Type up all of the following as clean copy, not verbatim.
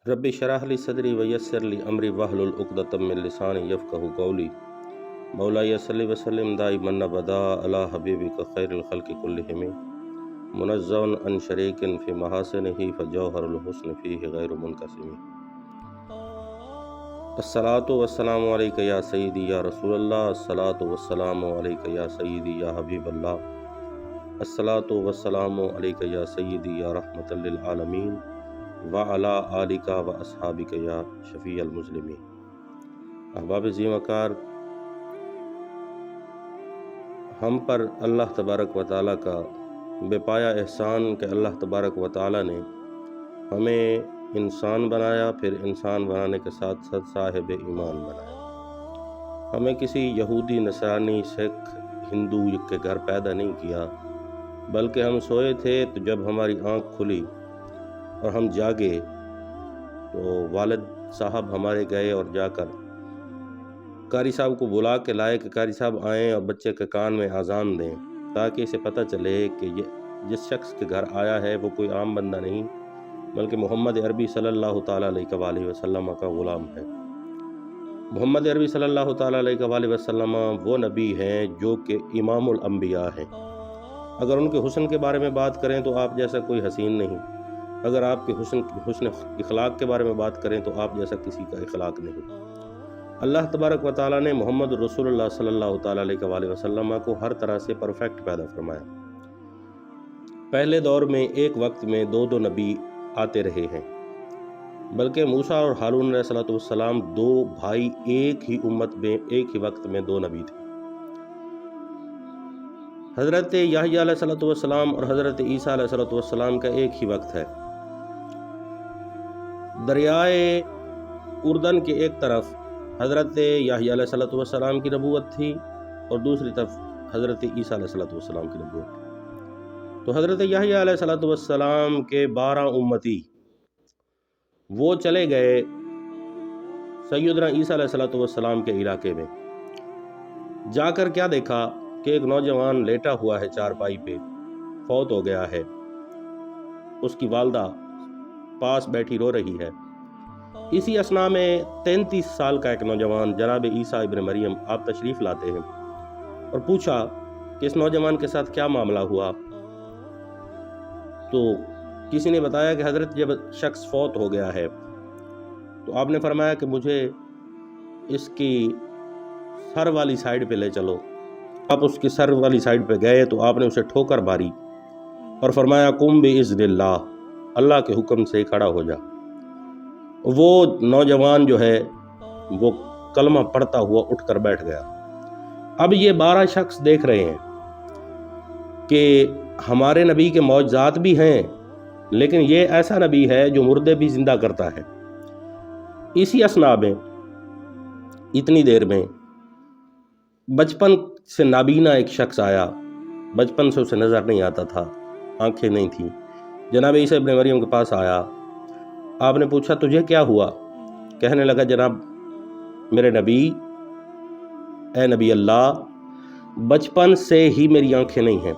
Rabbi शरह ली सदरी वयस्सिर ली अमरी वहलुल उक़दतम मिन लिसानी यफ़क़हू क़ौली। मौलाया सल्लि व सल्लिम दाइमन अबदा अला हबीबिका खैरिल ख़ल्क़ि कुल्लिहिम मुनज़्ज़हन अन शरीकिन फ़ी महासिनिही फ़जौहरुल हुस्न फ़ीहि गैरु मुनक़सिम। अस्सलातु वस्सलामु अलैका या सय्यदी या रसूलल्लाह, अस्सलातु वस्सलामु अलैका या सय्यदी या हबीबल्लाह, अस्सलातु वस्सलामु अलैका या सय्यदी या रहमतल लिल आलमीन व अला आलिका व अस्हाबिका या शफ़ीअल मुज़लिमीन। अहबाब ज़ीमकार, हम पर अल्लाह तबारक व तआला का बेपाया एहसान कि अल्लाह तबारक व तआला ने हमें इंसान बनाया, फिर इंसान बनाने के साथ साथ साहिब ईमान बनाया। हमें किसी यहूदी, नसरानी, सिख, हिंदू के घर पैदा नहीं किया, बल्कि हम सोए थे तो जब हमारी आँख खुली और हम जागे तो वालिद साहब हमारे गए और जाकर कारी साहब को बुला के लाए कि कारी साहब आएँ और बच्चे के कान में आज़ान दें, ताकि इसे पता चले कि ये जिस शख्स के घर आया है वो कोई आम बंदा नहीं, बल्कि मोहम्मद अरबी सल्लल्लाहु ताला अलैहि वसल्लम का ग़ुलाम है। मोहम्मद अरबी सल्लल्लाहु ताला अलैहि वसल्लम वो नबी हैं जो कि इमामुल अंबिया हैं। अगर उनके हुस्न के बारे में बात करें तो आप जैसा कोई हसीन नहीं, अगर आपके हुस्न इखलाक के बारे में बात करें तो आप जैसा किसी का इखलाक नहीं। अल्लाह तबारक व तआला ने मोहम्मद रसूलुल्लाह सल्लल्लाहु ताला अलैहि वसल्लम को हर तरह से परफेक्ट पैदा फरमाया। पहले दौर में एक वक्त में दो दो नबी आते रहे हैं, बल्कि मूसा और हारून अलैहिस्सलाम दो भाई एक ही उम्मत में एक ही वक्त में दो नबी थे। हज़रत याहया अलैहिस्सलाम और हज़रत ईसा अलैहिस्सलाम का एक ही वक्त है। दरियाए उर्दन के एक तरफ हज़रत याहया अलैहिस्सलाम की नबूवत थी और दूसरी तरफ हज़रत ईसा अलैहिस्सलाम की नबूवत थी। तो हज़रत याहया अलैहिस्सलाम के 12 उम्मती वो चले गए सैयदना ईसा अलैहिस्सलाम के इलाके में। जाकर क्या देखा कि एक नौजवान लेटा हुआ है चारपाई पे, फौत हो गया है। उसकी वालदा पास बैठी रो रही है। इसी असना में 33 साल का एक नौजवान जनाब ईसा इब्न मरियम आप तशरीफ़ लाते हैं और पूछा कि इस नौजवान के साथ क्या मामला हुआ। तो किसी ने बताया कि हज़रत जब शख्स फौत हो गया है तो आपने फरमाया कि मुझे इसकी सर वाली साइड पे ले चलो। आप उसकी सर वाली साइड पे गए तो आपने उसे ठोकर मारी और फरमाया कुम बिइज़्निल्लाह, अल्लाह के हुक्म से खड़ा हो जा। वो नौजवान जो है वो कलमा पढ़ता हुआ उठकर बैठ गया। अब ये 12 शख्स देख रहे हैं कि हमारे नबी के मौजज़ात भी हैं, लेकिन ये ऐसा नबी है जो मुर्दे भी जिंदा करता है। इसी असना में इतनी देर में बचपन से नाबीना एक शख्स आया। बचपन से उसे नज़र नहीं आता था, आंखें नहीं थी। जनाब ईसा इब्न मरियम के पास आया। आपने पूछा तुझे क्या हुआ? कहने लगा जनाब मेरे नबी, ए नबी अल्लाह, बचपन से ही मेरी आंखें नहीं हैं।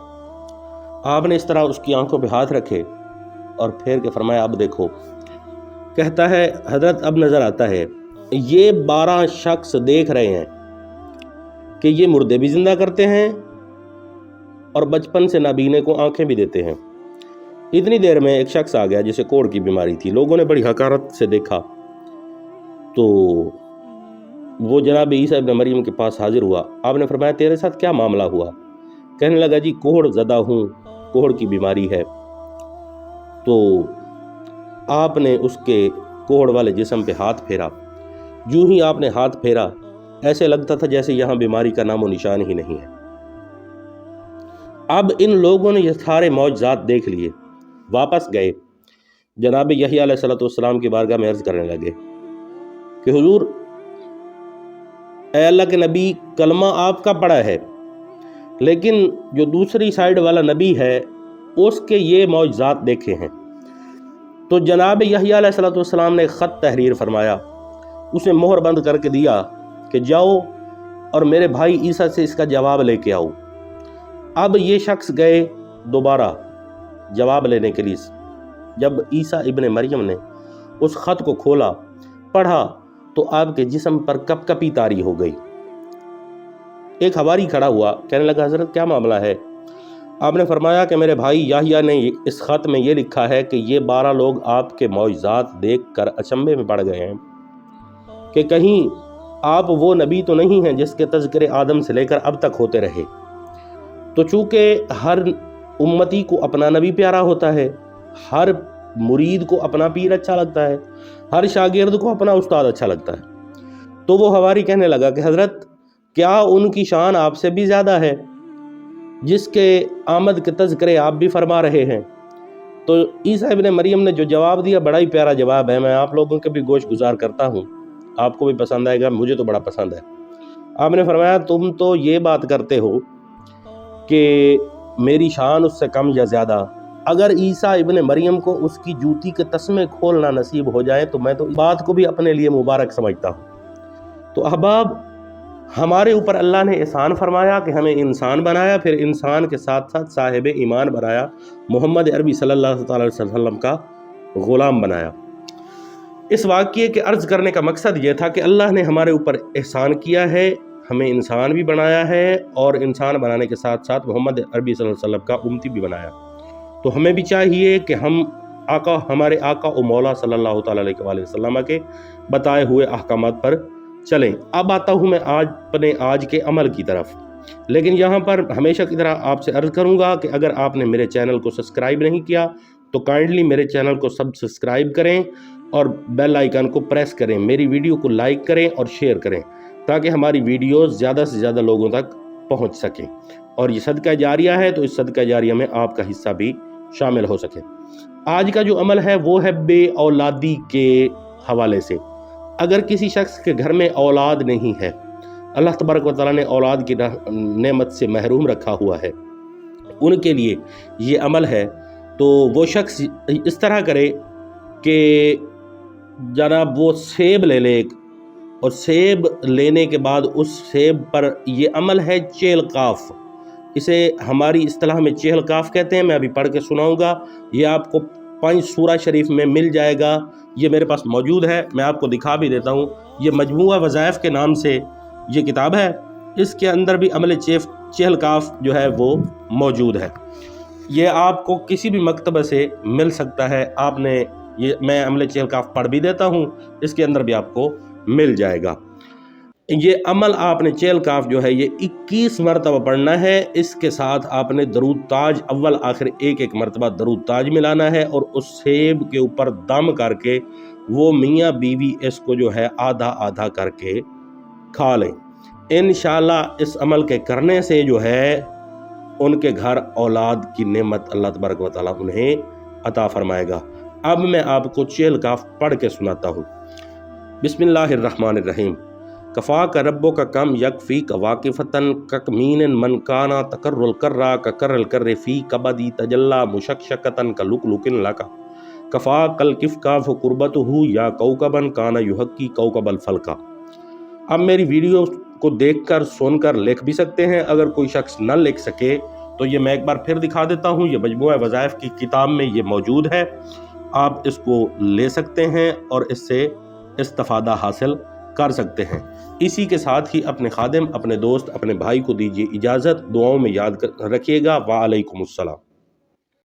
आपने इस तरह उसकी आंखों पे हाथ रखे और फेर के फरमाया अब देखो। कहता है हज़रत अब नज़र आता है। ये 12 शख्स देख रहे हैं कि ये मुर्दे भी जिंदा करते हैं और बचपन से नाबीने को आंखें भी देते हैं। इतनी देर में एक शख्स आ गया जिसे कोढ़ की बीमारी थी। लोगों ने बड़ी हकारत से देखा तो वो जनाब ईसा इब्न मरियम के पास हाजिर हुआ। आपने फरमाया तेरे साथ क्या मामला हुआ? कहने लगा जी कोढ़ ज़दा हूँ, कोढ़ की बीमारी है। तो आपने उसके कोढ़ वाले जिस्म पे हाथ फेरा। यूं ही आपने हाथ फेरा, ऐसे लगता था जैसे यहाँ बीमारी का नामो निशान ही नहीं है। अब इन लोगों ने ये सारे मौजज़ात देख लिए, वापस गए जनाब यहया अलैहिस्सलाम की बारगाह में अर्ज़ करने लगे कि हुजूर, ए अल्लाह के नबी, कलमा आपका पढ़ा है, लेकिन जो दूसरी साइड वाला नबी है उसके ये मौजज़ात देखे हैं। तो जनाब यहया अलैहिस्सलाम ने ख़त तहरीर फरमाया, उसे मोहर बंद करके दिया कि जाओ और मेरे भाई ईसा से इसका जवाब लेके आओ। अब ये शख्स गए दोबारा जवाब लेने के लिए। जब ईसा इब्न मरियम ने उस खत को खोला, पढ़ा तो आपके जिस्म पर कपकपी तारी हो गई। एक हवारी खड़ा हुआ, कहने लगा हजरत क्या मामला है? आपने फरमाया कि मेरे भाई याहिया ने इस खत में ये लिखा है कि ये 12 लोग आपके मौजज़ात देखकर अचंभे में पड़ गए हैं कि कहीं आप वो नबी तो नहीं हैं जिसके तज़किरे आदम से लेकर अब तक होते रहे। तो चूँकि हर उम्मती को अपना नबी प्यारा होता है, हर मुरीद को अपना पीर अच्छा लगता है, हर शागिर्द को अपना उस्ताद अच्छा लगता है। तो वो हवारी कहने लगा कि हज़रत क्या उनकी शान आपसे भी ज़्यादा है जिसके आमद के तज़किरे आप भी फरमा रहे हैं? तो ईसा इब्ने मरियम ने जो जवाब दिया बड़ा ही प्यारा जवाब है, मैं आप लोगों के भी गोश गुजार करता हूँ, आपको भी पसंद आएगा, मुझे तो बड़ा पसंद है। आपने फरमाया तुम तो ये बात करते हो कि मेरी शान उससे कम या ज़्यादा, अगर ईसा इब्ने मरियम को उसकी जूती के तस्मे खोलना नसीब हो जाए तो मैं तो इस बात को भी अपने लिए मुबारक समझता हूँ। तो अहबाब, हमारे ऊपर अल्लाह ने एहसान फरमाया कि हमें इंसान बनाया, फिर इंसान के साथ साथ साहिब ईमान बनाया, मोहम्मद अरबी सल्लल्लाहु अलैहि वसल्लम का ग़ुलाम बनाया। इस वाक़ये के अर्ज़ करने का मकसद ये था कि अल्लाह ने हमारे ऊपर एहसान किया है, हमें इंसान भी बनाया है और इंसान बनाने के साथ साथ मोहम्मद अरबी सल्लल्लाहु अलैहि वसल्लम का उम्मती भी बनाया। तो हमें भी चाहिए कि हम हमारे आका और मौला सल्लल्लाहु अलैहि वसल्लम के बताए हुए अहकामात पर चलें। अब आता हूँ मैं आज के अमल की तरफ, लेकिन यहाँ पर हमेशा की तरह आपसे अर्ज़ करूँगा कि अगर आपने मेरे चैनल को सब्सक्राइब नहीं किया तो काइंडली मेरे चैनल को सब्सक्राइब करें और बेल आइकन को प्रेस करें, मेरी वीडियो को लाइक करें और शेयर करें ताकि हमारी वीडियोस ज़्यादा से ज़्यादा लोगों तक पहुँच सकें। और ये सदका जारिया है तो इस सदका जारिया में आपका हिस्सा भी शामिल हो सके। आज का जो अमल है वो है बे औलादी के हवाले से। अगर किसी शख्स के घर में औलाद नहीं है, अल्लाह तबारक व तआला ने औलाद की नेमत से महरूम रखा हुआ है, उनके लिए ये अमल है। तो वो शख्स इस तरह करे कि जनाब वो सेब ले ले और सेब लेने के बाद उस सेब पर ये अमल है चेल काफ, इसे हमारी इस्तिलाह में चेहल काफ कहते हैं। मैं अभी पढ़ के सुनाऊंगा, ये आपको 5 सूरा शरीफ में मिल जाएगा, ये मेरे पास मौजूद है, मैं आपको दिखा भी देता हूँ। ये मजमूआ वज़ाइफ के नाम से ये किताब है, इसके अंदर भी अमल चेहल काफ जो है वो मौजूद है। ये आपको किसी भी मकतबे से मिल सकता है। आपने ये मैं अमल चेहल काफ पढ़ भी देता हूँ, इसके अंदर भी आपको मिल जाएगा। ये अमल आपने चेहल काफ जो है ये 21 मरतबा पढ़ना है। इसके साथ आपने दरूद ताज अव्वल आखिर एक मरतबा दरूद ताज मिलाना है और उस सेब के ऊपर दम करके वो मियाँ बीवी इसको जो है आधा आधा करके खा लें। इंशाअल्लाह इस अमल के करने से जो है उनके घर औलाद की नेमत अल्लाह तबारक व तआला उन्हें अता फरमाएगा। अब मैं आपको चेहल काफ पढ़ के सुनाता हूँ। बिस्मिल्लाहिर्रहमानिर्रहीम। कफ़ा का रब्बो का कम यकफ़ी का वाकिफ़तन ककमीन मनकाना तकर्रुल कर्रा का करल कर्रे फ़ी कबदी तजल्ला मुशक्शकतन का लुकलुकिन लका कफ़ा कल किफ़ का फ़ुकुरबतहु या कौकबन काना युहक्की कौकबल फलका। अब मेरी वीडियो को देखकर सुनकर लिख भी सकते हैं। अगर कोई शख्स न लिख सके तो ये मैं एक बार फिर दिखा देता हूँ। ये मजमूआ वज़ाइफ की किताब में ये मौजूद है, आप इसको ले सकते हैं और इससे इस्तिफ़ादा हासिल कर सकते हैं। इसी के साथ ही अपने खादिम, अपने दोस्त, अपने भाई को दीजिए इजाज़त। दुआओं में याद रखिएगा। वालेकुमुस्सलाम।